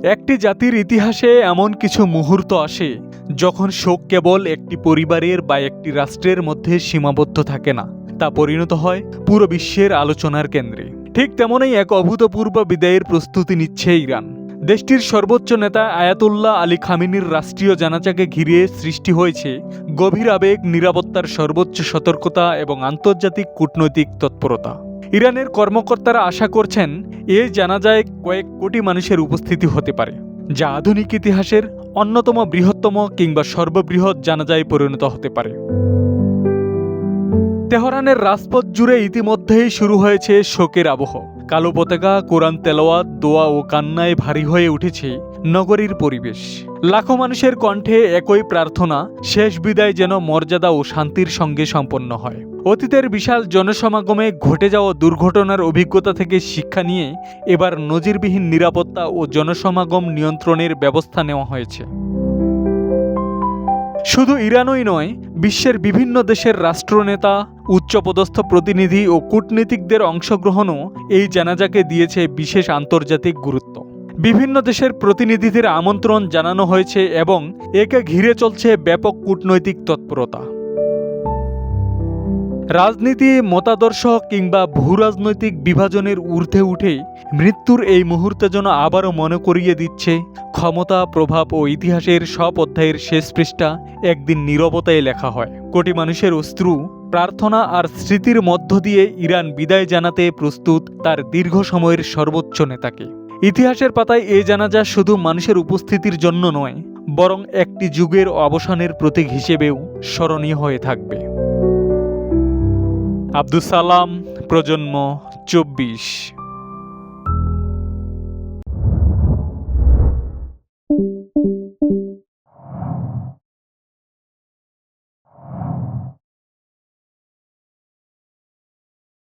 একটি জাতির ইতিহাসে এমন কিছু মুহূর্ত আসে যখন শোক কেবল একটি পরিবারের বা একটি রাষ্ট্রের মধ্যে সীমাবদ্ধ থাকে না, তা পরিণত হয় পুরো বিশ্বের আলোচনার কেন্দ্রে। ঠিক তেমনই এক অভূতপূর্ব বিদায়ের প্রস্তুতি নিচ্ছে ইরান। দেশটির সর্বোচ্চ নেতা আয়াতুল্লাহ আলী খামেনির রাষ্ট্রীয় জানাজাকে ঘিরে সৃষ্টি হয়েছে গভীর আবেগ, নিরাপত্তার সর্বোচ্চ সতর্কতা এবং আন্তর্জাতিক কূটনৈতিক তৎপরতা। ইরানের কর্মকর্তারা আশা করছেন এই জানাজায় কয়েক কোটি মানুষের উপস্থিতি হতে পারে, যা আধুনিক ইতিহাসের অন্যতম বৃহত্তম কিংবা সর্ববৃহৎ জানাজায় পরিণত হতে পারে। তেহরানের রাজপথ জুড়ে ইতিমধ্যেই শুরু হয়েছে শোকের আবহ। কালো পতাকা, কোরআন তেলাওয়াত, দোয়া ও কান্নায় ভারী হয়ে উঠেছে নগরীর পরিবেশ। লাখো মানুষের কণ্ঠে একই প্রার্থনা, শেষ বিদায় যেন মর্যাদা ও শান্তির সঙ্গে সম্পন্ন হয়। অতীতের বিশাল জনসমাগমে ঘটে যাওয়া দুর্ঘটনার অভিজ্ঞতা থেকে শিক্ষা নিয়ে এবার নজিরবিহীন নিরাপত্তা ও জনসমাগম নিয়ন্ত্রণের ব্যবস্থা নেওয়া হয়েছে। শুধু ইরানই নয়, বিশ্বের বিভিন্ন দেশের রাষ্ট্রনেতা, উচ্চপদস্থ প্রতিনিধি ও কূটনীতিকদের অংশগ্রহণও এই জানাজাকে দিয়েছে বিশেষ আন্তর্জাতিক গুরুত্ব। বিভিন্ন দেশের প্রতিনিধিদের আমন্ত্রণ জানানো হয়েছে এবং একে ঘিরে চলছে ব্যাপক কূটনৈতিক তৎপরতা। রাজনীতি, মতাদর্শ কিংবা ভূরাজনৈতিক বিভাজনের ঊর্ধ্বে উঠে মৃত্যুর এই মুহূর্তে যেন আবারও মনে করিয়ে দিচ্ছে ক্ষমতা, প্রভাব ও ইতিহাসের সব অধ্যায়ের শেষ পৃষ্ঠা একদিন নীরবতায় লেখা হয়। কোটি মানুষের অশ্রু, প্রার্থনা আর স্মৃতির মধ্য দিয়ে ইরান বিদায় জানাতে প্রস্তুত তার দীর্ঘ সময়ের সর্বোচ্চ নেতাকে। ইতিহাসের পাতায় এই জানাজা শুধু মানুষের উপস্থিতির জন্য নয়, বরং একটি যুগের অবসানের প্রতীক হিসেবেও স্মরণীয় হয়ে থাকবে। আব্দুস সালাম, প্রজন্ম 24।